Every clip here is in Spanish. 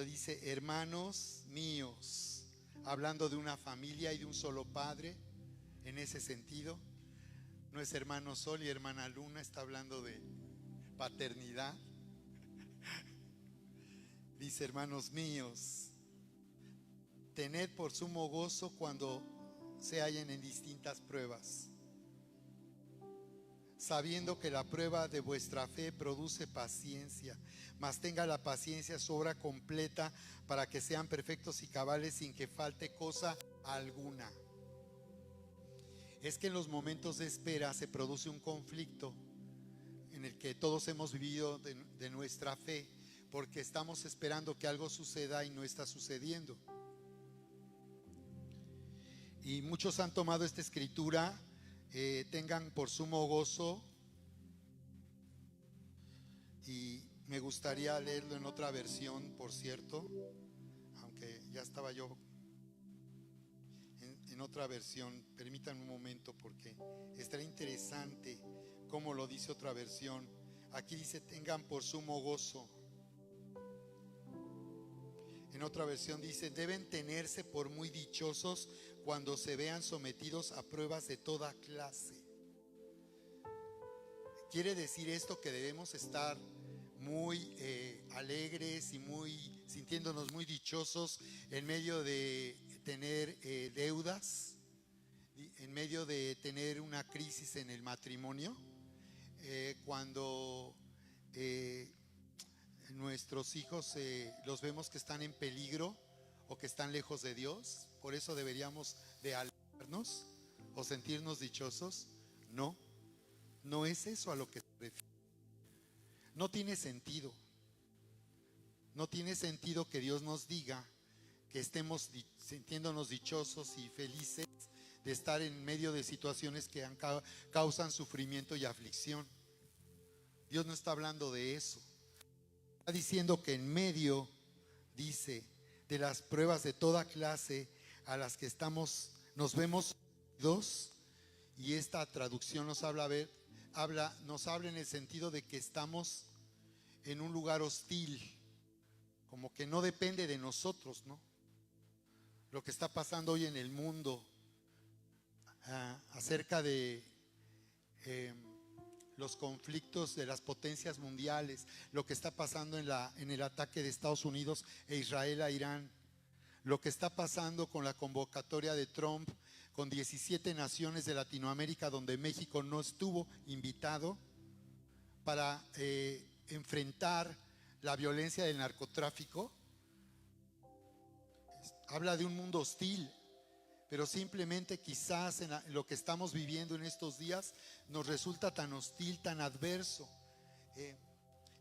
cuando dice hermanos míos, hablando de una familia y de un solo padre, en ese sentido. No es hermano Sol y hermana Luna, está hablando de paternidad. Dice hermanos míos, tened por sumo gozo cuando se hallen en distintas pruebas, sabiendo que la prueba de vuestra fe produce paciencia, mas tenga la paciencia su obra completa para que sean perfectos y cabales sin que falte cosa alguna. Es que en los momentos de espera se produce un conflicto en el que todos hemos vivido de nuestra fe, porque estamos esperando que algo suceda y no está sucediendo. Y muchos han tomado esta escritura, tengan por sumo gozo, y me gustaría leerlo en otra versión, por cierto, aunque ya estaba yo en otra versión. Permítanme un momento porque estará interesante cómo lo dice otra versión. Aquí dice tengan por sumo gozo. En otra versión dice deben tenerse por muy dichosos cuando se vean sometidos a pruebas de toda clase. Quiere decir esto que debemos estar muy alegres y sintiéndonos muy dichosos en medio de tener deudas, en medio de tener una crisis en el matrimonio, cuando nuestros hijos los vemos que están en peligro o que están lejos de Dios. Por eso deberíamos de alegrarnos o sentirnos dichosos. No, no es eso a lo que se refiere. No tiene sentido. No tiene sentido que Dios nos diga que estemos sintiéndonos dichosos y felices de estar en medio de situaciones que causan sufrimiento y aflicción. Dios no está hablando de eso. Está diciendo que en medio, dice, de las pruebas de toda clase a las que nos vemos sometidos, y esta traducción nos habla en el sentido de que estamos en un lugar hostil, como que no depende de nosotros, ¿no? Lo que está pasando hoy en el mundo acerca de los conflictos de las potencias mundiales, lo que está pasando en el ataque de Estados Unidos e Israel a Irán, lo que está pasando con la convocatoria de Trump con 17 naciones de Latinoamérica donde México no estuvo invitado para enfrentar la violencia del narcotráfico. Habla de un mundo hostil, pero simplemente quizás en lo que estamos viviendo en estos días nos resulta tan hostil, tan adverso.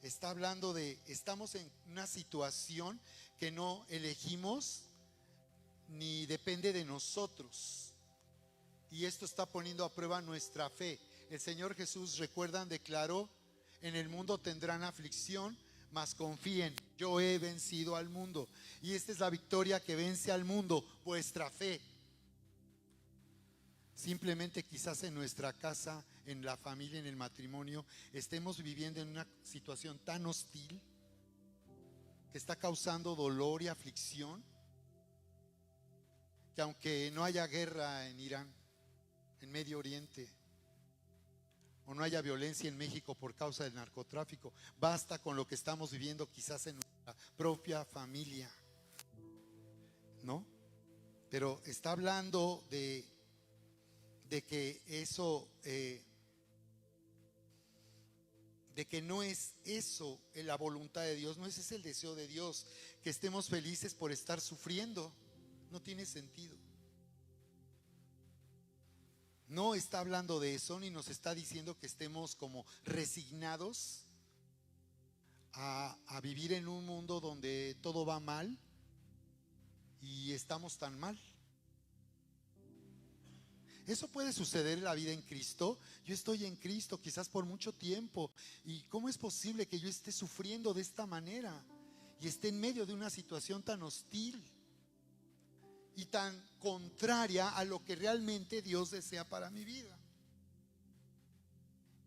Está hablando de, estamos en una situación que no elegimos ni depende de nosotros. Y esto está poniendo a prueba nuestra fe. El Señor Jesús, recuerdan, declaró: en el mundo tendrán aflicción, mas confíen, yo he vencido al mundo. Y esta es la victoria que vence al mundo, vuestra fe. Simplemente quizás en nuestra casa, en la familia, en el matrimonio, estemos viviendo en una situación tan hostil que está causando dolor y aflicción, que aunque no haya guerra en Irán, en Medio Oriente, o no haya violencia en México por causa del narcotráfico, basta con lo que estamos viviendo quizás en nuestra propia familia, ¿no? Pero está hablando de que eso, de que no es eso la voluntad de Dios, no es ese el deseo de Dios, que estemos felices por estar sufriendo. No tiene sentido. No está hablando de eso, ni nos está diciendo que estemos como resignados a vivir en un mundo donde todo va mal y estamos tan mal. Eso puede suceder en la vida en Cristo. Yo estoy en Cristo quizás por mucho tiempo, y ¿cómo es posible que yo esté sufriendo de esta manera y esté en medio de una situación tan hostil y tan contraria a lo que realmente Dios desea para mi vida?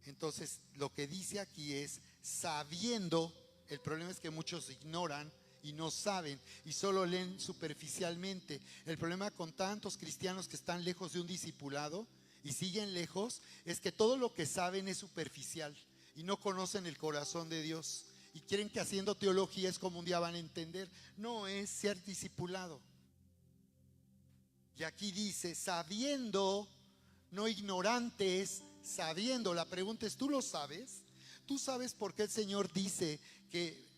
Entonces lo que dice aquí es sabiendo. El problema es que muchos ignoran y no saben y solo leen superficialmente. El problema con tantos cristianos que están lejos de un discipulado y siguen lejos es que todo lo que saben es superficial y no conocen el corazón de Dios y creen que haciendo teología es como un día van a entender. No, es ser discipulado. Y aquí dice, sabiendo, no ignorantes, sabiendo. La pregunta es, ¿tú lo sabes? ¿Tú sabes por qué el Señor dice que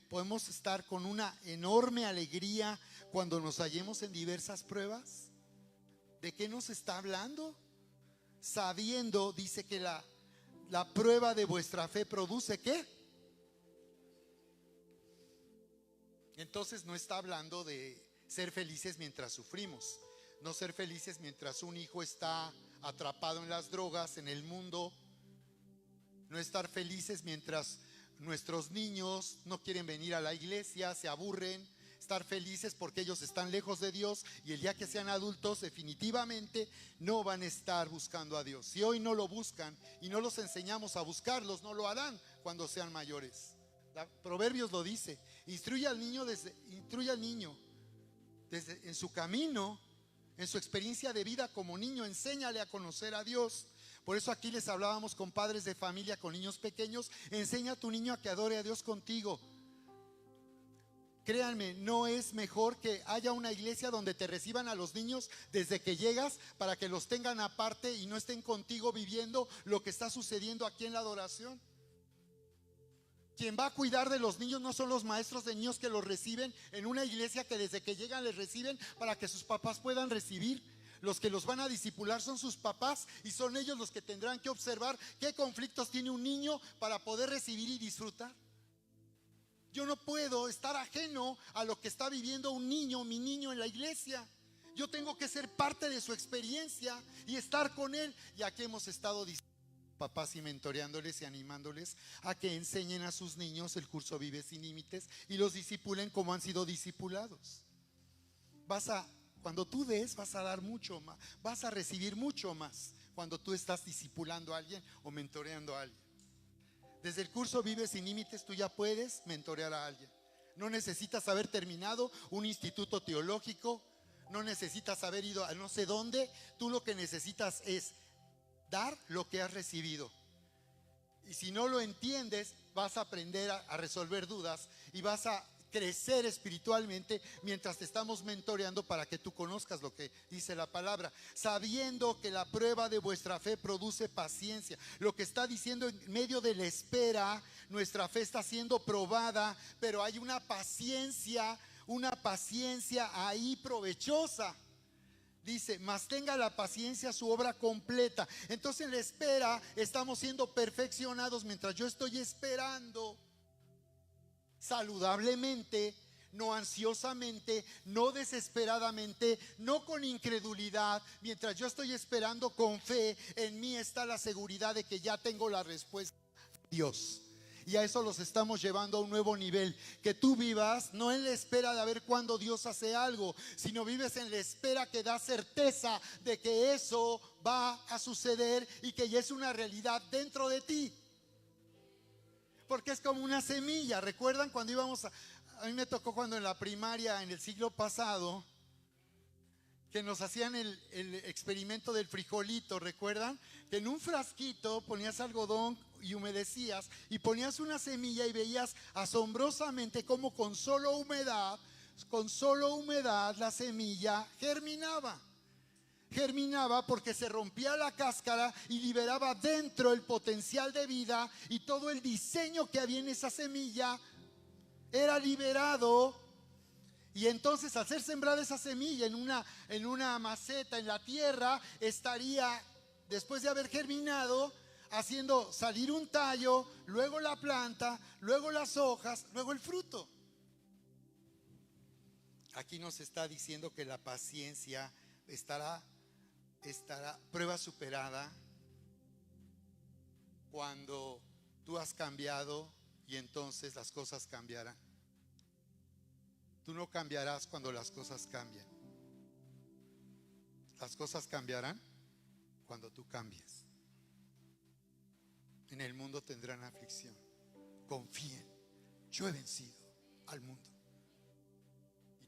podemos estar con una enorme alegría cuando nos hallemos en diversas pruebas? ¿De qué nos está hablando? Sabiendo, dice que la prueba de vuestra fe produce ¿qué? Entonces no está hablando de ser felices mientras sufrimos. No ser felices mientras un hijo está atrapado en las drogas, en el mundo. No estar felices mientras nuestros niños no quieren venir a la iglesia, se aburren. Estar felices porque ellos están lejos de Dios y el día que sean adultos definitivamente no van a estar buscando a Dios. Si hoy no lo buscan y no los enseñamos a buscarlos, no lo harán cuando sean mayores. Proverbios lo dice, instruye al niño desde en su camino, en su experiencia de vida como niño, enséñale a conocer a Dios. Por eso aquí les hablábamos con padres de familia, con niños pequeños, enseña a tu niño a que adore a Dios contigo. Créanme, no es mejor que haya una iglesia donde te reciban a los niños desde que llegas para que los tengan aparte y no estén contigo viviendo lo que está sucediendo aquí en la adoración. Quien va a cuidar de los niños no son los maestros de niños que los reciben en una iglesia que desde que llegan les reciben para que sus papás puedan recibir. Los que los van a discipular son sus papás y son ellos los que tendrán que observar qué conflictos tiene un niño para poder recibir y disfrutar. Yo no puedo estar ajeno a lo que está viviendo un niño, mi niño en la iglesia. Yo tengo que ser parte de su experiencia y estar con él. Y aquí hemos estado diciendo, papás, y mentoreándoles y animándoles a que enseñen a sus niños el curso Vive Sin Límites y los discipulen como han sido discipulados. Cuando tú des, vas a dar mucho más, vas a recibir mucho más cuando tú estás discipulando a alguien o mentoreando a alguien. Desde el curso Vive Sin Límites tú ya puedes mentorear a alguien. No necesitas haber terminado un instituto teológico, no necesitas haber ido a no sé dónde. Tú lo que necesitas es dar lo que has recibido. Y si no lo entiendes, vas a aprender a resolver dudas y vas a crecer espiritualmente mientras te estamos mentoreando para que tú conozcas lo que dice la palabra, sabiendo que la prueba de vuestra fe produce paciencia. Lo que está diciendo, en medio de la espera, nuestra fe está siendo probada, pero hay una paciencia ahí provechosa. Dice, mas tenga la paciencia su obra completa. Entonces en la espera estamos siendo perfeccionados mientras yo estoy esperando saludablemente, no ansiosamente, no desesperadamente, no con incredulidad. Mientras yo estoy esperando con fe, en mí está la seguridad de que ya tengo la respuesta de Dios. Y a eso los estamos llevando a un nuevo nivel. Que tú vivas no en la espera de ver cuándo Dios hace algo, sino vives en la espera que da certeza de que eso va a suceder y que ya es una realidad dentro de ti. Porque es como una semilla. ¿Recuerdan cuando íbamos a mí me tocó cuando en la primaria en el siglo pasado que nos hacían el experimento del frijolito? ¿Recuerdan? Que en un frasquito ponías algodón y humedecías y ponías una semilla y veías asombrosamente cómo con solo humedad la semilla germinaba. Germinaba porque se rompía la cáscara y liberaba dentro el potencial de vida, y todo el diseño que había en esa semilla era liberado. Y entonces al ser sembrada esa semilla en una maceta en la tierra, estaría, después de haber germinado, haciendo salir un tallo, luego la planta, luego las hojas, luego el fruto. Aquí nos está diciendo que la paciencia estará prueba superada cuando tú has cambiado, y entonces las cosas cambiarán. Tú no cambiarás cuando las cosas cambien. Las cosas cambiarán cuando tú cambies. En el mundo tendrán aflicción. Confíen, yo he vencido al mundo.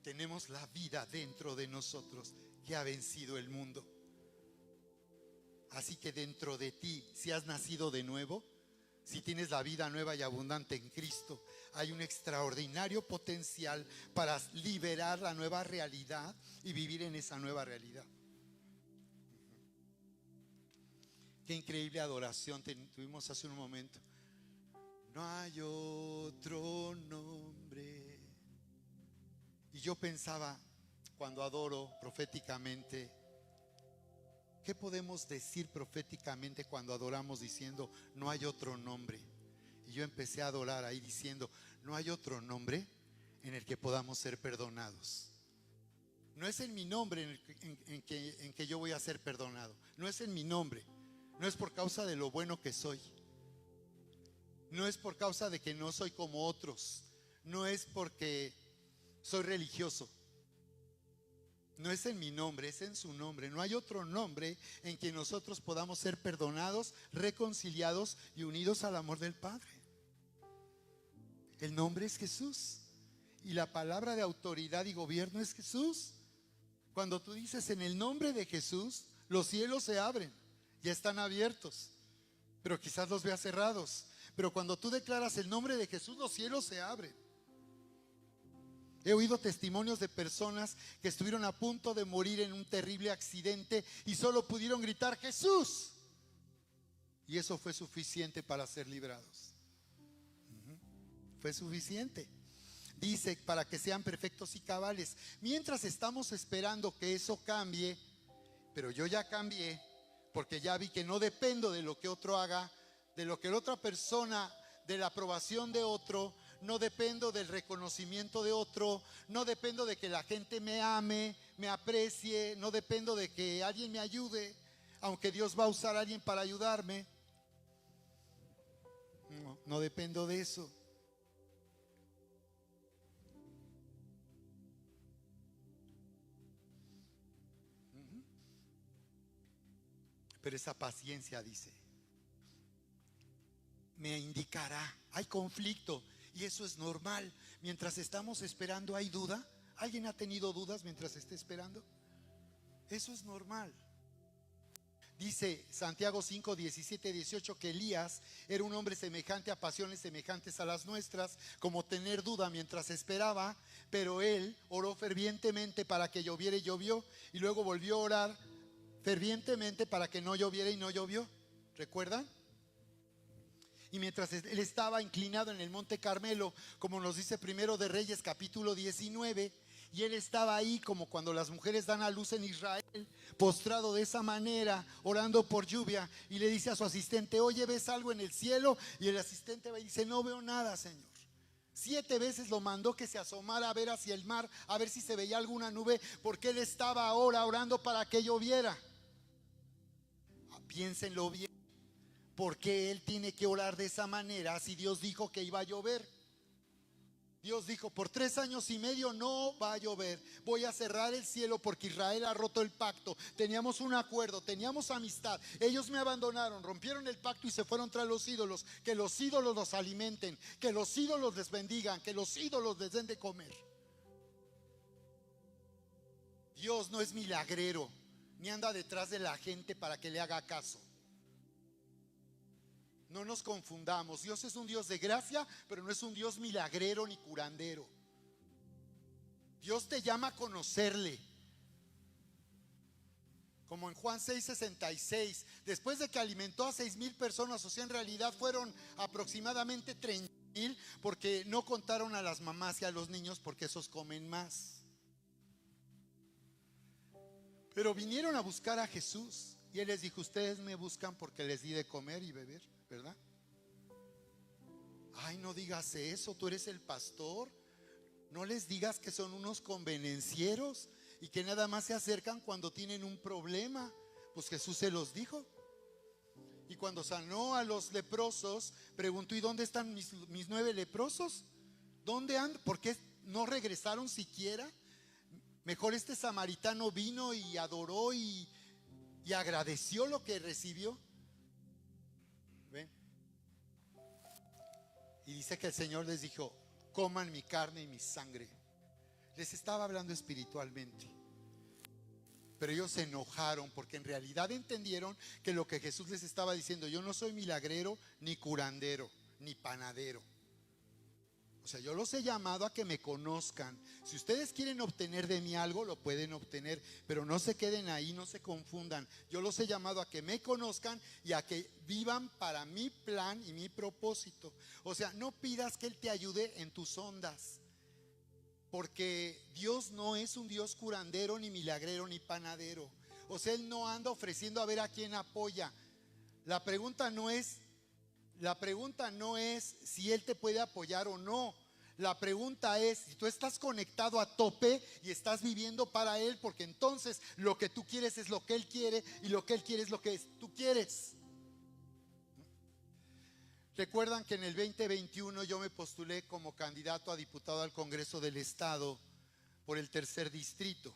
Tenemos la vida dentro de nosotros que ha vencido el mundo. Así que dentro de ti, si has nacido de nuevo, si tienes la vida nueva y abundante en Cristo, hay un extraordinario potencial para liberar la nueva realidad y vivir en esa nueva realidad. Qué increíble adoración tuvimos hace un momento. No hay otro nombre. Y yo pensaba, cuando adoro proféticamente, ¿qué podemos decir proféticamente cuando adoramos diciendo no hay otro nombre? Y yo empecé a adorar ahí diciendo no hay otro nombre en el que podamos ser perdonados. No es en mi nombre en que yo voy a ser perdonado. No es en mi nombre. No es por causa de lo bueno que soy. No es por causa de que no soy como otros. No es porque soy religioso. No es en mi nombre, es en su nombre. No hay otro nombre en que nosotros podamos ser perdonados, reconciliados y unidos al amor del Padre. El nombre es Jesús. Y la palabra de autoridad y gobierno es Jesús. Cuando tú dices en el nombre de Jesús, los cielos se abren. Ya están abiertos, pero quizás los veas cerrados. Pero cuando tú declaras el nombre de Jesús, los cielos se abren. He oído testimonios de personas que estuvieron a punto de morir en un terrible accidente y solo pudieron gritar Jesús. Y eso fue suficiente para ser librados. Fue suficiente. Dice, para que sean perfectos y cabales. Mientras estamos esperando que eso cambie, pero yo ya cambié, porque ya vi que no dependo de lo que otro haga, de lo que la otra persona, de la aprobación de otro. No dependo del reconocimiento de otro. No dependo de que la gente me ame, me aprecie. No dependo de que alguien me ayude, aunque Dios va a usar a alguien para ayudarme. No dependo de eso. Pero esa paciencia, dice, me indicará. Hay conflicto y eso es normal. Mientras estamos esperando, ¿hay duda? ¿Alguien ha tenido dudas mientras esté esperando? Eso es normal. Dice Santiago 5, 17, 18 que Elías era un hombre semejante a pasiones semejantes a las nuestras, como tener duda mientras esperaba, pero él oró fervientemente para que lloviera y llovió, y luego volvió a orar fervientemente para que no lloviera y no llovió. ¿Recuerdan? Y mientras él estaba inclinado en el monte Carmelo, como nos dice Primero de Reyes capítulo 19, y él estaba ahí como cuando las mujeres dan a luz en Israel, postrado de esa manera, orando por lluvia, y le dice a su asistente, oye, ¿ves algo en el cielo? Y el asistente va y dice, no veo nada, Señor. 7 veces lo mandó que se asomara a ver hacia el mar, a ver si se veía alguna nube, porque él estaba ahora orando para que lloviera. Piénsenlo bien. ¿Por qué él tiene que orar de esa manera si Dios dijo que iba a llover? Dios dijo, por 3 años y medio no va a llover. Voy a cerrar el cielo porque Israel ha roto el pacto. Teníamos un acuerdo, teníamos amistad. Ellos me abandonaron, rompieron el pacto y se fueron tras los ídolos. Que los ídolos los alimenten, que los ídolos les bendigan, que los ídolos les den de comer. Dios no es milagrero, ni anda detrás de la gente para que le haga caso. No nos confundamos. Dios es un Dios de gracia, pero no es un Dios milagrero ni curandero. Dios te llama a conocerle. Como en Juan 6:66, después de que alimentó a 6,000 personas, o sea, en realidad fueron aproximadamente 30,000, porque no contaron a las mamás y a los niños, porque esos comen más. Pero vinieron a buscar a Jesús y Él les dijo, ustedes me buscan porque les di de comer y beber, ¿verdad? Ay, no digas eso, tú eres el pastor. No les digas que son unos convenencieros y que nada más se acercan cuando tienen un problema. Pues Jesús se los dijo. Y cuando sanó a los leprosos, preguntó, ¿y dónde están mis 9 leprosos? ¿Dónde andan? ¿Por qué no regresaron siquiera? Mejor este samaritano vino y adoró y agradeció lo que recibió. ¿Ven? Y dice que el Señor les dijo, coman mi carne y mi sangre. Les estaba hablando espiritualmente. Pero ellos se enojaron porque en realidad entendieron que lo que Jesús les estaba diciendo: yo no soy milagrero, ni curandero, ni panadero. O sea, yo los he llamado a que me conozcan. Si ustedes quieren obtener de mí algo, lo pueden obtener, pero no se queden ahí, no se confundan. Yo los he llamado a que me conozcan y a que vivan para mi plan y mi propósito. O sea, no pidas que Él te ayude en tus ondas, porque Dios no es un Dios curandero, ni milagrero, ni panadero. O sea, Él no anda ofreciendo a ver a quién apoya. La pregunta no es si Él te puede apoyar o no. La pregunta es si tú estás conectado a tope y estás viviendo para Él, porque entonces lo que tú quieres es lo que Él quiere, y lo que Él quiere es lo que tú quieres. Recuerdan que en el 2021 yo me postulé como candidato a diputado al Congreso del Estado por el 3er distrito.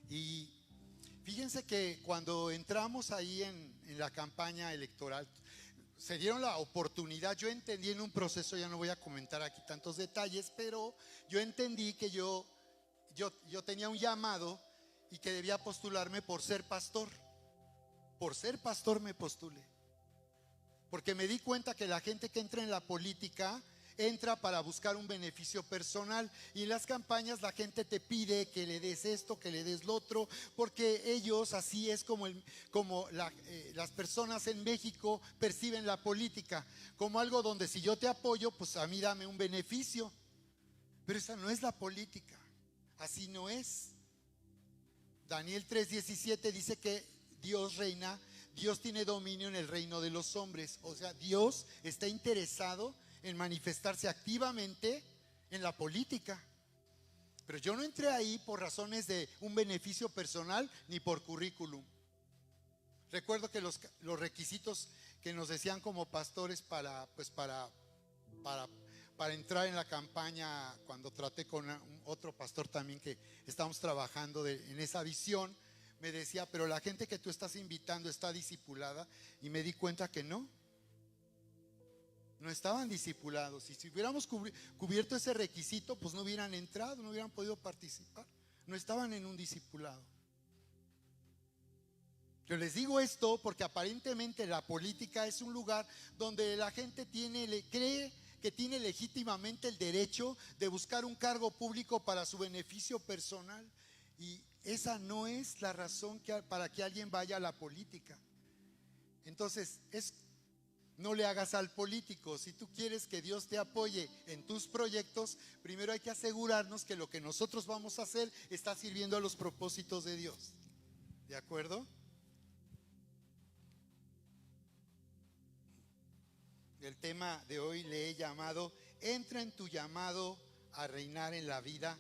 Y fíjense que cuando entramos ahí en la campaña electoral, se dieron la oportunidad. Yo entendí en un proceso, ya no voy a comentar aquí tantos detalles, pero yo entendí que yo tenía un llamado y que debía postularme por ser pastor. Por ser pastor me postulé, porque me di cuenta que la gente que entra en la política entra para buscar un beneficio personal, y en las campañas la gente te pide que le des esto, que le des lo otro, porque ellos, así es como las personas en México perciben la política, como algo donde si yo te apoyo, pues a mí dame un beneficio. Pero esa no es la política, así no es. Daniel 3:17 dice que Dios reina, Dios tiene dominio en el reino de los hombres. O sea, Dios está interesado en manifestarse activamente en la política. Pero yo no entré ahí por razones de un beneficio personal ni por currículum. Recuerdo que los requisitos que nos decían como pastores para entrar en la campaña, cuando traté con otro pastor también que estamos trabajando en esa visión, me decía: pero la gente que tú estás invitando está discipulada. Y me di cuenta que no estaban discipulados. Y si hubiéramos cubierto ese requisito, pues no hubieran entrado, no hubieran podido participar. No estaban en un discipulado. Yo les digo esto porque aparentemente la política es un lugar donde la gente cree que tiene legítimamente el derecho de buscar un cargo público para su beneficio personal. Y esa no es la razón para que alguien vaya a la política. Entonces, no le hagas al político. Si tú quieres que Dios te apoye en tus proyectos, primero hay que asegurarnos que lo que nosotros vamos a hacer está sirviendo a los propósitos de Dios. ¿De acuerdo? El tema de hoy le he llamado: entra en tu llamado a reinar en la vida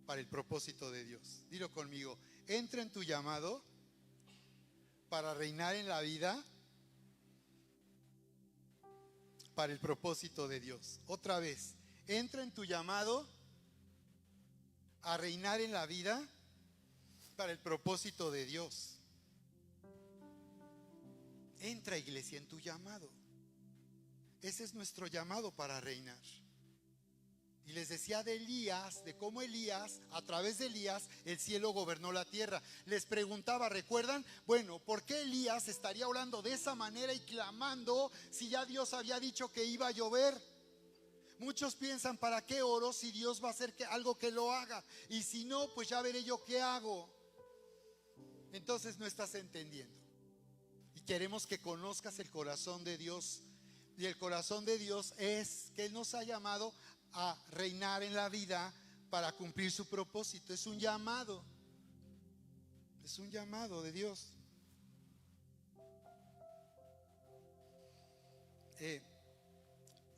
para el propósito de Dios. Dilo conmigo: entra en tu llamado para reinar en la vida para el propósito de Dios. Otra vez: entra en tu llamado a reinar en la vida para el propósito de Dios. Entra, iglesia, en tu llamado. Ese es nuestro llamado para reinar. Y les decía de Elías, de cómo Elías, a través de Elías, el cielo gobernó la tierra. Les preguntaba, ¿recuerdan? Bueno, ¿por qué Elías estaría orando de esa manera y clamando si ya Dios había dicho que iba a llover? Muchos piensan: ¿para qué oro si Dios va a hacer algo que lo haga? Y si no, pues ya veré yo qué hago. Entonces no estás entendiendo. Y queremos que conozcas el corazón de Dios. Y el corazón de Dios es que Él nos ha llamado a reinar en la vida para cumplir su propósito. Es un llamado. Es un llamado de Dios.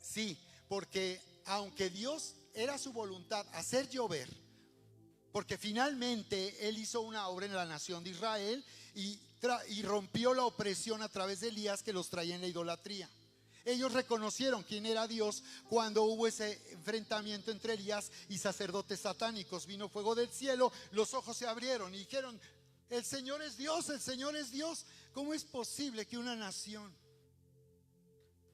Sí, porque aunque Dios era su voluntad hacer llover, porque finalmente Él hizo una obra en la nación de Israel y rompió la opresión a través de Elías, que los traía en la idolatría. Ellos reconocieron quién era Dios cuando hubo ese enfrentamiento entre Elías y sacerdotes satánicos. Vino fuego del cielo, los ojos se abrieron y dijeron: el Señor es Dios, el Señor es Dios. ¿Cómo es posible que una nación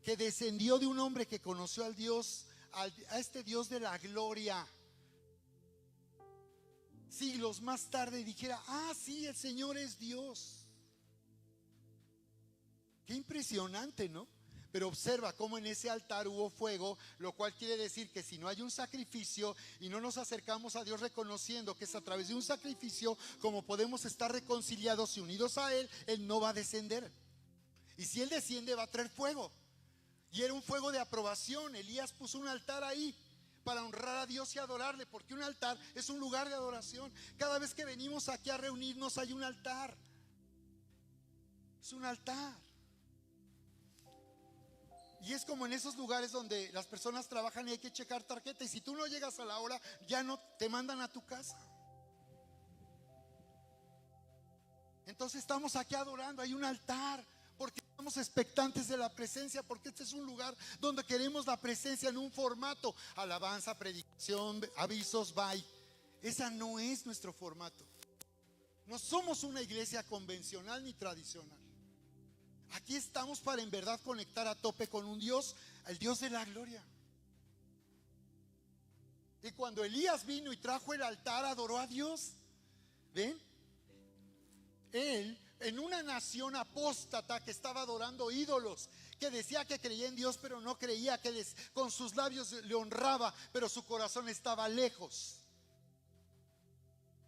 que descendió de un hombre que conoció al Dios, a este Dios de la gloria, siglos más tarde dijera, ah, sí, el Señor es Dios. Qué impresionante, ¿no? Pero observa cómo en ese altar hubo fuego, lo cual quiere decir que si no hay un sacrificio y no nos acercamos a Dios reconociendo que es a través de un sacrificio como podemos estar reconciliados y unidos a Él, Él no va a descender. Y si Él desciende va a traer fuego. Y era un fuego de aprobación. Elías puso un altar ahí para honrar a Dios y adorarle, porque un altar es un lugar de adoración. Cada vez que venimos aquí a reunirnos hay un altar. Es un altar. Y es como en esos lugares donde las personas trabajan y hay que checar tarjeta, y si tú no llegas a la hora, ya no te mandan a tu casa. Entonces estamos aquí adorando, hay un altar, porque estamos expectantes de la presencia, porque este es un lugar donde queremos la presencia en un formato: alabanza, predicación, avisos, bye. Esa no es nuestro formato. No somos una iglesia convencional ni tradicional. Aquí estamos para en verdad conectar a tope con un Dios, el Dios de la gloria. Y cuando Elías vino y trajo el altar, adoró a Dios. ¿Ven? Él, en una nación apóstata que estaba adorando ídolos, que decía que creía en Dios pero no creía, que con sus labios le honraba pero su corazón estaba lejos.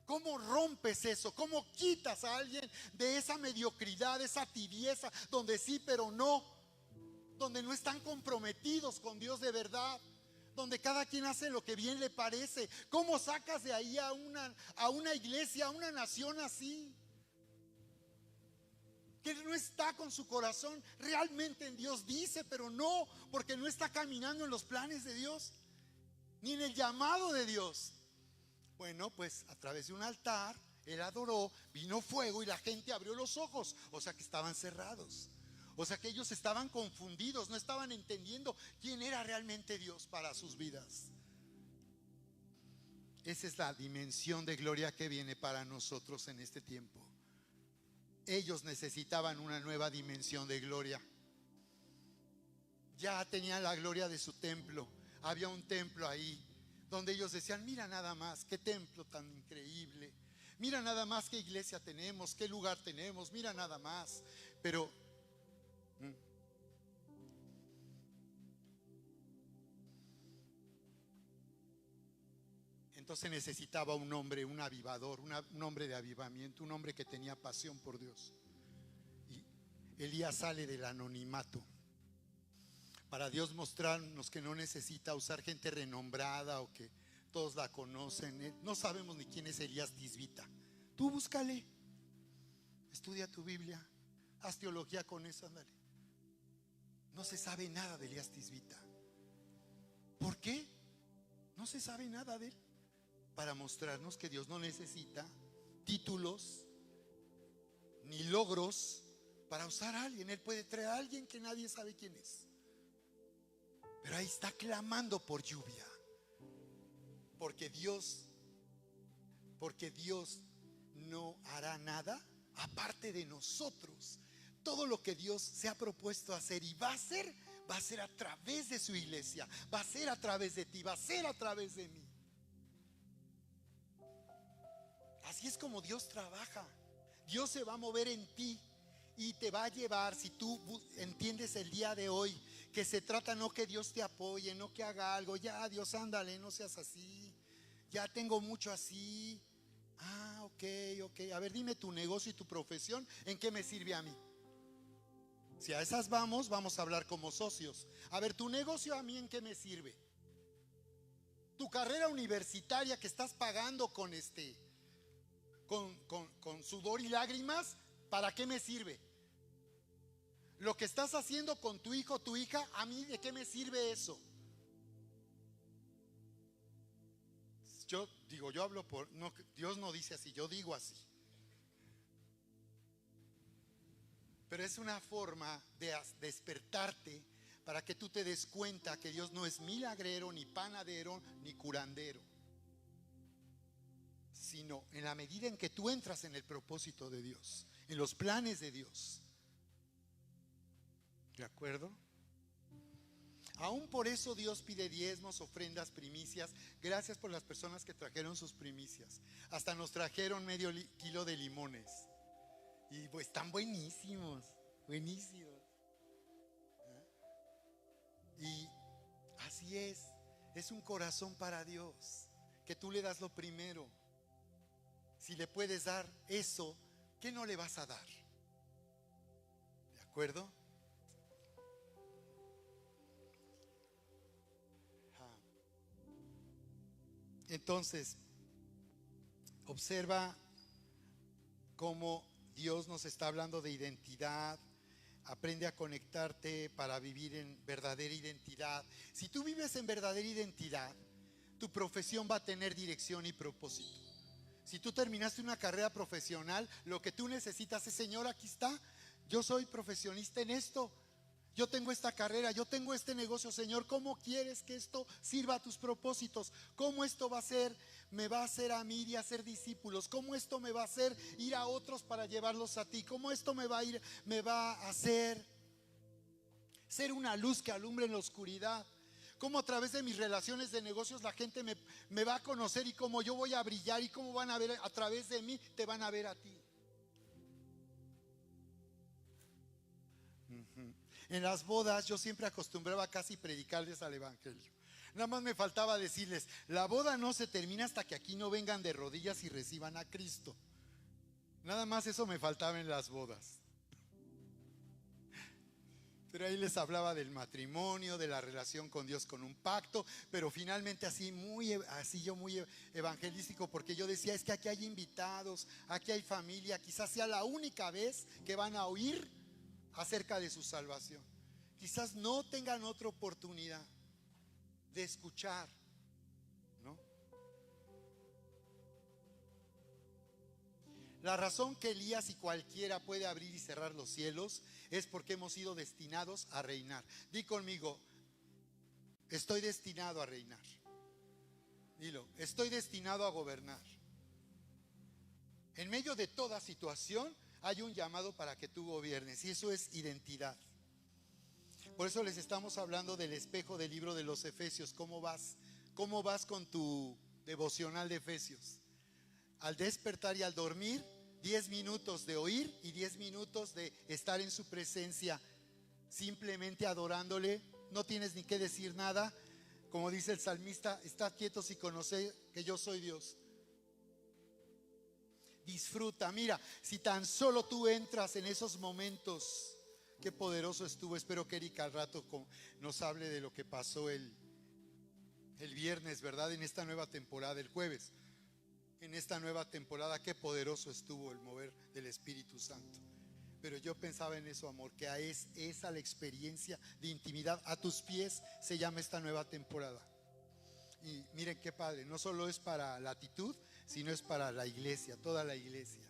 ¿Cómo rompes eso? ¿Cómo quitas a alguien de esa mediocridad, esa tibieza, donde sí pero no, donde no están comprometidos con Dios de verdad, donde cada quien hace lo que bien le parece? ¿Cómo sacas de ahí a una iglesia, a una nación así, que no está con su corazón realmente en Dios? Dice pero no, porque no está caminando en los planes de Dios ni en el llamado de Dios. Bueno, pues a través de un altar él adoró, vino fuego y la gente abrió los ojos. O sea que estaban cerrados. O sea que ellos estaban confundidos, no estaban entendiendo quién era realmente Dios para sus vidas. Esa es la dimensión de gloria que viene para nosotros en este tiempo. Ellos necesitaban una nueva dimensión de gloria. Ya tenían la gloria de su templo. Había un templo ahí donde ellos decían, mira nada más, qué templo tan increíble, mira nada más qué iglesia tenemos, qué lugar tenemos, mira nada más. Pero entonces necesitaba un hombre, un avivador, un hombre de avivamiento, un hombre que tenía pasión por Dios. Y Elías sale del anonimato para Dios mostrarnos que no necesita usar gente renombrada o que todos la conocen. No sabemos ni quién es Elías Tisbita. Tú búscale, estudia tu Biblia, haz teología con eso, ándale. No se sabe nada de Elías Tisbita. ¿Por qué? No se sabe nada de él. Para mostrarnos que Dios no necesita títulos ni logros para usar a alguien. Él puede traer a alguien que nadie sabe quién es, pero ahí está clamando por lluvia, porque Dios no hará nada aparte de nosotros. Todo lo que Dios se ha propuesto hacer y va a ser a través de su iglesia, va a ser a través de ti, va a ser a través de mí. Así es como Dios trabaja. Dios se va a mover en ti y te va a llevar, si tú entiendes el día de hoy que se trata no que Dios te apoye, no que haga algo, ya Dios, ándale, no seas así, ya tengo mucho así. Ah, ok, a ver, dime tu negocio y tu profesión, ¿en qué me sirve a mí? Si a esas vamos a hablar como socios. A ver, tu negocio, ¿a mí en qué me sirve? Tu carrera universitaria que estás pagando con sudor y lágrimas, ¿para qué me sirve? Lo que estás haciendo con tu hijo o tu hija, ¿a mí de qué me sirve eso? Yo digo, yo hablo por, no, Dios no dice así, yo digo así. Pero es una forma de despertarte para que tú te des cuenta que Dios no es milagrero, ni panadero, ni curandero, sino en la medida en que tú entras en el propósito de Dios, en los planes de Dios. ¿De acuerdo? Aún por eso Dios pide diezmos, ofrendas, primicias. Gracias por las personas que trajeron sus primicias. Hasta nos trajeron medio kilo de limones. Y pues están buenísimos, buenísimos. Y así es un corazón para Dios, que tú le das lo primero. Si le puedes dar eso, ¿qué no le vas a dar? ¿De acuerdo? Entonces, observa cómo Dios nos está hablando de identidad. Aprende a conectarte para vivir en verdadera identidad. Si tú vives en verdadera identidad, tu profesión va a tener dirección y propósito. Si tú terminaste una carrera profesional, lo que tú necesitas es: Señor, aquí está, yo soy profesionista en esto, yo tengo esta carrera, yo tengo este negocio. Señor, ¿cómo quieres que esto sirva a tus propósitos? ¿Cómo esto me va a hacer a mí y a hacer discípulos? ¿Cómo esto me va a hacer ir a otros para llevarlos a ti? ¿Cómo esto me va a hacer ser una luz que alumbre en la oscuridad? ¿Cómo a través de mis relaciones de negocios la gente me va a conocer, y cómo yo voy a brillar, y cómo van a ver a través de mí, te van a ver a ti? En las bodas yo siempre acostumbraba casi predicarles al evangelio. Nada más me faltaba decirles: la boda no se termina hasta que aquí no vengan de rodillas y reciban a Cristo. Nada más eso me faltaba en las bodas. Pero ahí les hablaba del matrimonio, de la relación con Dios, con un pacto, pero finalmente así yo muy evangelístico, porque yo decía: es que aquí hay invitados, aquí hay familia, quizás sea la única vez que van a oír acerca de su salvación. Quizás no tengan otra oportunidad de escuchar, ¿no? La razón que Elías y cualquiera puede abrir y cerrar los cielos es porque hemos sido destinados a reinar. Di conmigo: estoy destinado a reinar. Dilo: estoy destinado a gobernar. En medio de toda situación hay un llamado para que tú gobiernes, y eso es identidad. Por eso les estamos hablando del espejo del libro de los Efesios. ¿Cómo vas? ¿Cómo vas con tu devocional de Efesios? Al despertar y al dormir, 10 minutos de oír y 10 minutos de estar en su presencia, simplemente adorándole. No tienes ni que decir nada. Como dice el salmista: estad quietos y conoced que yo soy Dios. Disfruta. Mira, si tan solo tú entras en esos momentos, qué poderoso estuvo. Espero que Erika al rato nos hable de lo que pasó el viernes, ¿verdad? En esta nueva temporada, el jueves. En esta nueva temporada, qué poderoso estuvo el mover del Espíritu Santo. Pero yo pensaba en eso, amor, que es esa la experiencia de intimidad. A tus pies se llama esta nueva temporada. Y miren qué padre, no solo es para Latitud, sino es para la iglesia, toda la iglesia.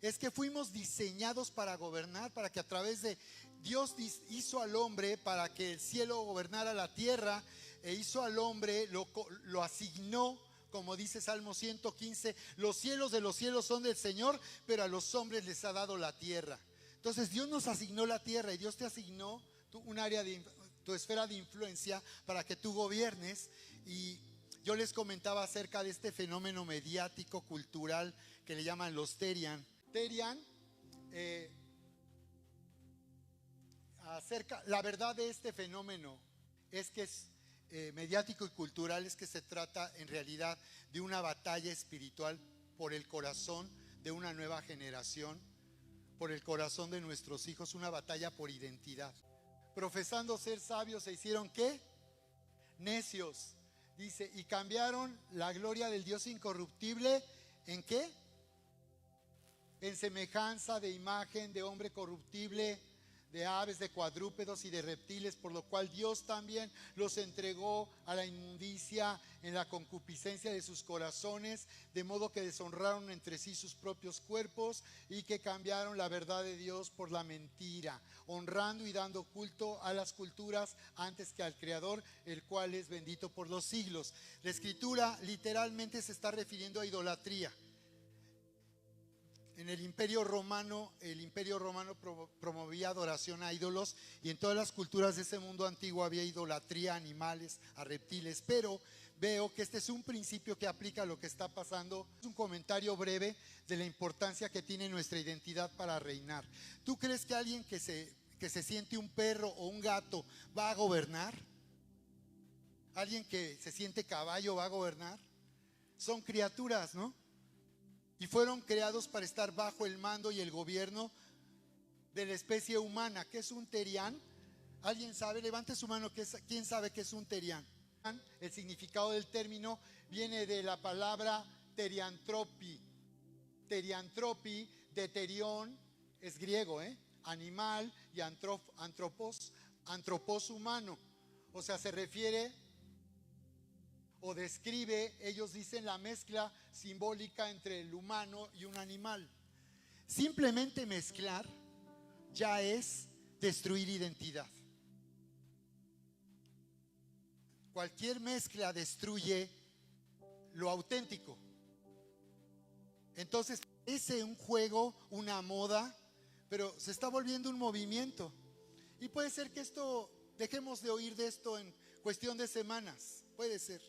Es que fuimos diseñados para gobernar, para que a través de Dios hizo al hombre para que el cielo gobernara la tierra, e hizo al hombre, lo asignó, como dice Salmo 115: los cielos de los cielos son del Señor, pero a los hombres les ha dado la tierra. Entonces Dios nos asignó la tierra, y Dios te asignó un área de tu esfera de influencia para que tú gobiernes. Y yo les comentaba acerca de este fenómeno mediático cultural que le llaman los Terian. La verdad de este fenómeno es que es mediático y cultural, es que se trata en realidad de una batalla espiritual por el corazón de una nueva generación, por el corazón de nuestros hijos, una batalla por identidad. Profesando ser sabios, se hicieron ¿qué? Necios. Dice: y cambiaron la gloria del Dios incorruptible ¿en qué? En semejanza de imagen de hombre corruptible, de aves, de cuadrúpedos y de reptiles, por lo cual Dios también los entregó a la inmundicia en la concupiscencia de sus corazones, de modo que deshonraron entre sí sus propios cuerpos, y que cambiaron la verdad de Dios por la mentira, honrando y dando culto a las culturas antes que al Creador, el cual es bendito por los siglos. La escritura literalmente se está refiriendo a idolatría. En el imperio romano promovía adoración a ídolos, y en todas las culturas de ese mundo antiguo había idolatría a animales, a reptiles, pero veo que este es un principio que aplica a lo que está pasando. Es un comentario breve de la importancia que tiene nuestra identidad para reinar. ¿Tú crees que alguien que se siente un perro o un gato va a gobernar? ¿Alguien que se siente caballo va a gobernar? Son criaturas, ¿no? Y fueron creados para estar bajo el mando y el gobierno de la especie humana. ¿Qué es un terián? ¿Alguien sabe? Levante su mano. ¿Quién sabe qué es un terián? El significado del término viene de la palabra teriantropi. Teriantropi, de terión, es griego, animal, y antropos humano. O sea, se refiere o describe, ellos dicen, la mezcla simbólica entre el humano y un animal. Simplemente mezclar ya es destruir identidad. Cualquier mezcla destruye lo auténtico. Entonces parece un juego, una moda, pero se está volviendo un movimiento. Y puede ser que dejemos de oír de esto en cuestión de semanas, puede ser.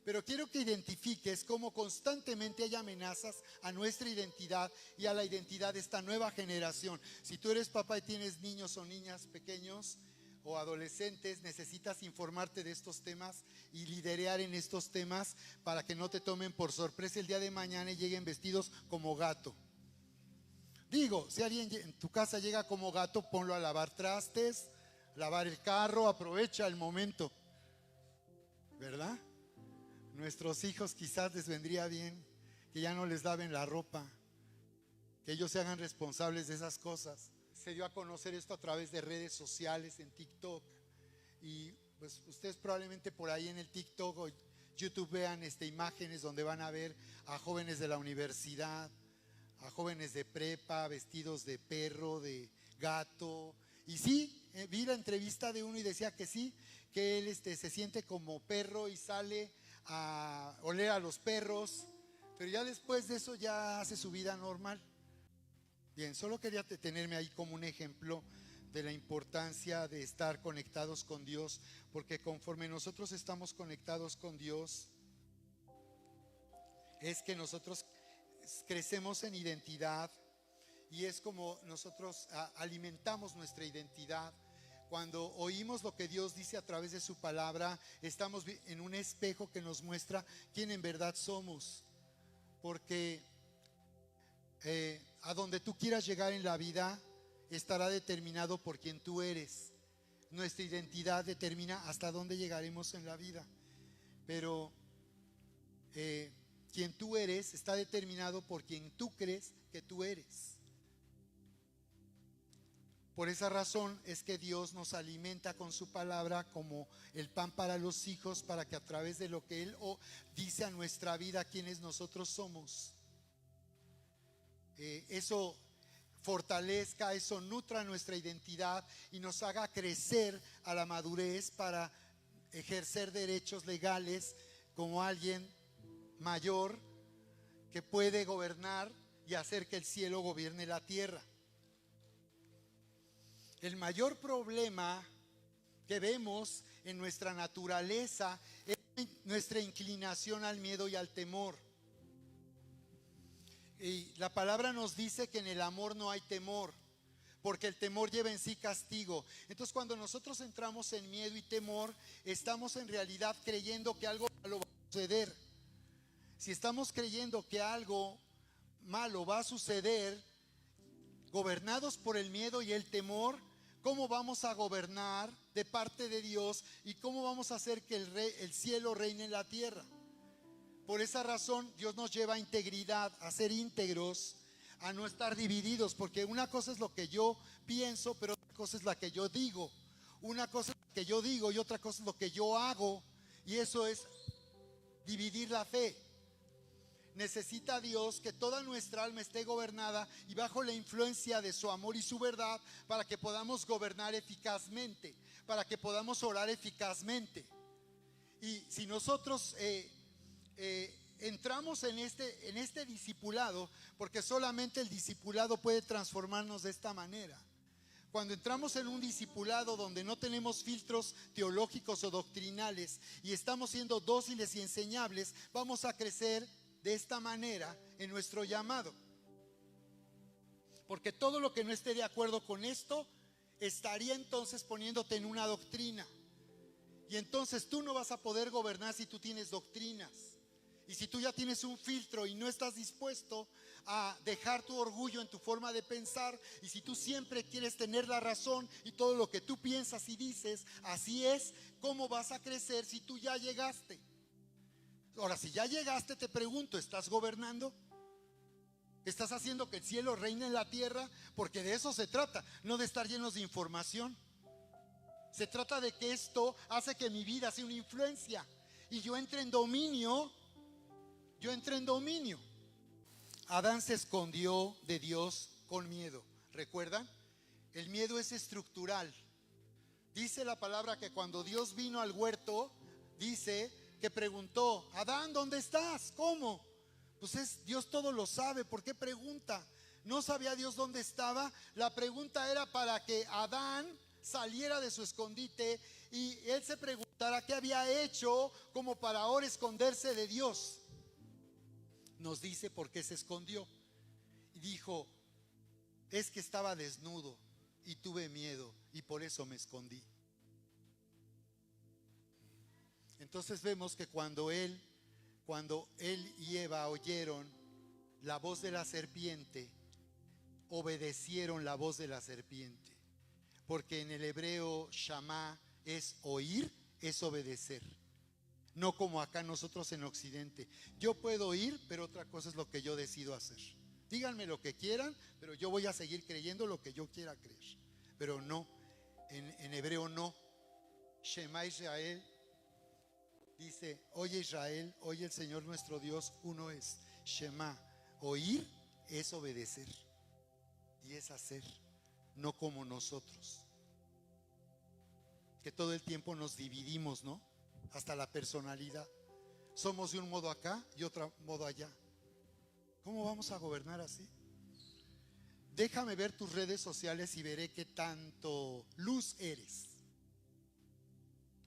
Pero quiero que identifiques cómo constantemente hay amenazas a nuestra identidad y a la identidad de esta nueva generación. Si tú eres papá y tienes niños o niñas pequeños o adolescentes, necesitas informarte de estos temas y liderear en estos temas para que no te tomen por sorpresa el día de mañana y lleguen vestidos como gato. Digo, si alguien en tu casa llega como gato, ponlo a lavar trastes, lavar el carro, aprovecha el momento, ¿verdad? Nuestros hijos quizás les vendría bien que ya no les laven la ropa, que ellos se hagan responsables de esas cosas. Se dio a conocer esto a través de redes sociales, en TikTok, y pues ustedes probablemente por ahí en el TikTok o YouTube vean imágenes donde van a ver a jóvenes de la universidad, a jóvenes de prepa vestidos de perro, de gato. Y sí, vi la entrevista de uno y decía que sí, que él se siente como perro y sale a oler a los perros, pero ya después de eso ya hace su vida normal. Bien, solo quería tenerme ahí como un ejemplo de la importancia de estar conectados con Dios, porque conforme nosotros estamos conectados con Dios, es que nosotros crecemos en identidad, y es como nosotros alimentamos nuestra identidad. Cuando oímos lo que Dios dice a través de su palabra, estamos en un espejo que nos muestra quién en verdad somos. Porque a donde tú quieras llegar en la vida estará determinado por quien tú eres. Nuestra identidad determina hasta dónde llegaremos en la vida. Pero quien tú eres está determinado por quien tú crees que tú eres. Por esa razón es que Dios nos alimenta con su palabra como el pan para los hijos, para que a través de lo que Él dice a nuestra vida quienes nosotros somos, eso fortalezca, eso nutra nuestra identidad y nos haga crecer a la madurez para ejercer derechos legales como alguien mayor que puede gobernar y hacer que el cielo gobierne la tierra. El mayor problema que vemos en nuestra naturaleza es nuestra inclinación al miedo y al temor. Y la palabra nos dice que en el amor no hay temor, porque el temor lleva en sí castigo. Entonces, cuando nosotros entramos en miedo y temor, estamos en realidad creyendo que algo malo va a suceder. Si estamos creyendo que algo malo va a suceder, gobernados por el miedo y el temor, ¿cómo vamos a gobernar de parte de Dios y cómo vamos a hacer que el cielo reine en la tierra? Por esa razón Dios nos lleva a integridad, a ser íntegros, a no estar divididos, porque una cosa es lo que yo pienso, pero otra cosa es la que yo digo. Una cosa es lo que yo digo y otra cosa es lo que yo hago, y eso es dividir la fe. Necesita Dios que toda nuestra alma esté gobernada y bajo la influencia de su amor y su verdad, para que podamos gobernar eficazmente, para que podamos orar eficazmente. Y si nosotros entramos en este discipulado, porque solamente el discipulado puede transformarnos de esta manera. Cuando entramos en un discipulado donde no tenemos filtros teológicos o doctrinales y estamos siendo dóciles y enseñables, vamos a crecer de esta manera en nuestro llamado. Porque todo lo que no esté de acuerdo con esto estaría entonces poniéndote en una doctrina. Y entonces tú no vas a poder gobernar si tú tienes doctrinas. Y si tú ya tienes un filtro y no estás dispuesto a dejar tu orgullo en tu forma de pensar, y si tú siempre quieres tener la razón y todo lo que tú piensas y dices, así es, ¿cómo vas a crecer si tú ya llegaste? Ahora, si ya llegaste, te pregunto, ¿estás gobernando? ¿Estás haciendo que el cielo reine en la tierra? Porque de eso se trata, no de estar llenos de información. Se trata de que esto hace que mi vida sea una influencia y yo entre en dominio. Adán se escondió de Dios con miedo. ¿Recuerdan? El miedo es estructural. Dice la palabra que cuando Dios vino al huerto, dice que preguntó: Adán, ¿dónde estás? ¿Cómo? Pues Dios todo lo sabe. ¿Por qué pregunta? ¿No sabía Dios dónde estaba? La pregunta era para que Adán saliera de su escondite y él se preguntara qué había hecho como para ahora esconderse de Dios. Nos dice por qué se escondió. Y dijo: es que estaba desnudo y tuve miedo y por eso me escondí. Entonces vemos que cuando él y Eva oyeron la voz de la serpiente, obedecieron la voz de la serpiente. Porque en el hebreo shamá es oír, es obedecer. No como acá nosotros en Occidente. Yo puedo oír, pero otra cosa es lo que yo decido hacer. Díganme lo que quieran, pero yo voy a seguir creyendo lo que yo quiera creer. Pero no, en hebreo no. Shema Israel dice: oye Israel, oye el Señor nuestro Dios, uno es. Shema, oír es obedecer y es hacer, no como nosotros, que todo el tiempo nos dividimos, ¿no? Hasta la personalidad. Somos de un modo acá y otro modo allá. ¿Cómo vamos a gobernar así? Déjame ver tus redes sociales y veré qué tanto luz eres.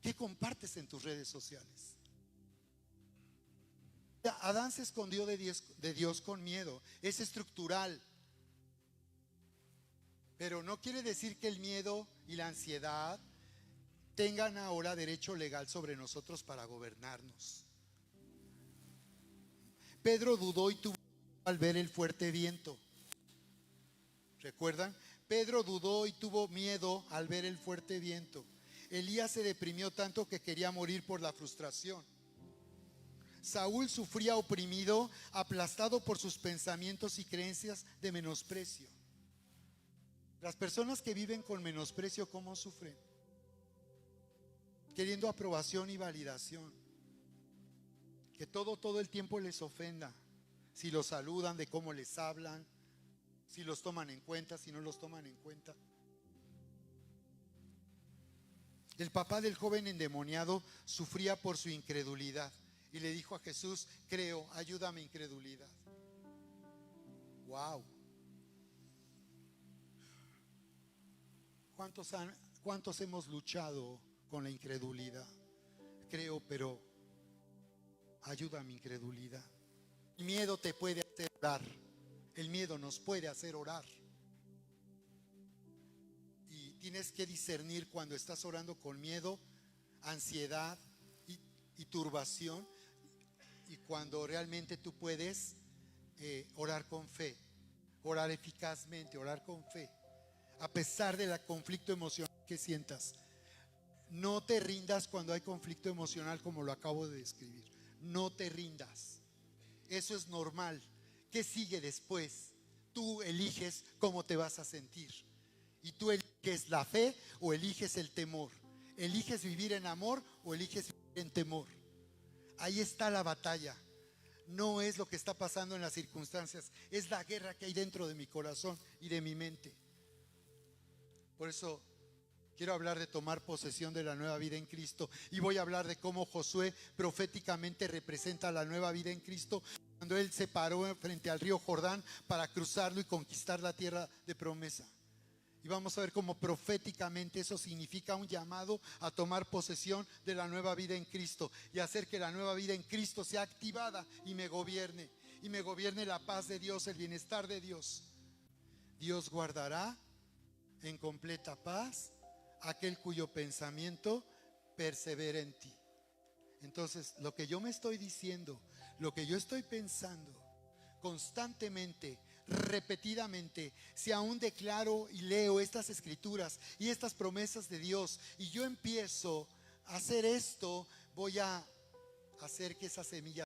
¿Qué compartes en tus redes sociales? Adán se escondió de Dios con miedo. Es estructural. Pero no quiere decir que el miedo y la ansiedad tengan ahora derecho legal sobre nosotros para gobernarnos. Pedro dudó y tuvo miedo al ver el fuerte viento. ¿Recuerdan? Pedro dudó y tuvo miedo al ver el fuerte viento. Elías se deprimió tanto que quería morir por la frustración. Saúl sufría oprimido, aplastado por sus pensamientos y creencias de menosprecio. Las personas que viven con menosprecio, ¿cómo sufren? Queriendo aprobación y validación. Que todo el tiempo les ofenda. Si los saludan, de cómo les hablan, si los toman en cuenta, si no los toman en cuenta. El papá del joven endemoniado sufría por su incredulidad y le dijo a Jesús: creo, ayuda a mi incredulidad. Wow. ¿Cuántos hemos luchado con la incredulidad? Creo, pero ayuda a mi incredulidad. El miedo te puede hacer orar. El miedo nos puede hacer orar. Y tienes que discernir cuando estás orando con miedo, ansiedad y turbación, y cuando realmente tú puedes orar con fe, orar eficazmente, orar con fe, a pesar del conflicto emocional que sientas. No te rindas cuando hay conflicto emocional, como lo acabo de describir. No te rindas. Eso es normal. ¿Qué sigue después? Tú eliges cómo te vas a sentir. Y tú eliges la fe o eliges el temor. Eliges vivir en amor o eliges vivir en temor. Ahí está la batalla. No es lo que está pasando en las circunstancias, es la guerra que hay dentro de mi corazón y de mi mente. Por eso Quiero hablar de tomar posesión de la nueva vida en Cristo. Y voy a hablar de cómo Josué proféticamente representa la nueva vida en Cristo. Cuando él se paró frente al río Jordán para cruzarlo y conquistar la tierra de promesa. Y vamos a ver cómo proféticamente eso significa un llamado a tomar posesión de la nueva vida en Cristo. Y hacer que la nueva vida en Cristo sea activada y me gobierne. Y me gobierne la paz de Dios, el bienestar de Dios. Dios guardará en completa paz aquel cuyo pensamiento persevera en ti. Entonces, lo que yo me estoy diciendo, lo que yo estoy pensando constantemente, repetidamente, si aún declaro y leo estas escrituras y estas promesas de Dios, y yo empiezo a hacer esto, voy a hacer que esa semilla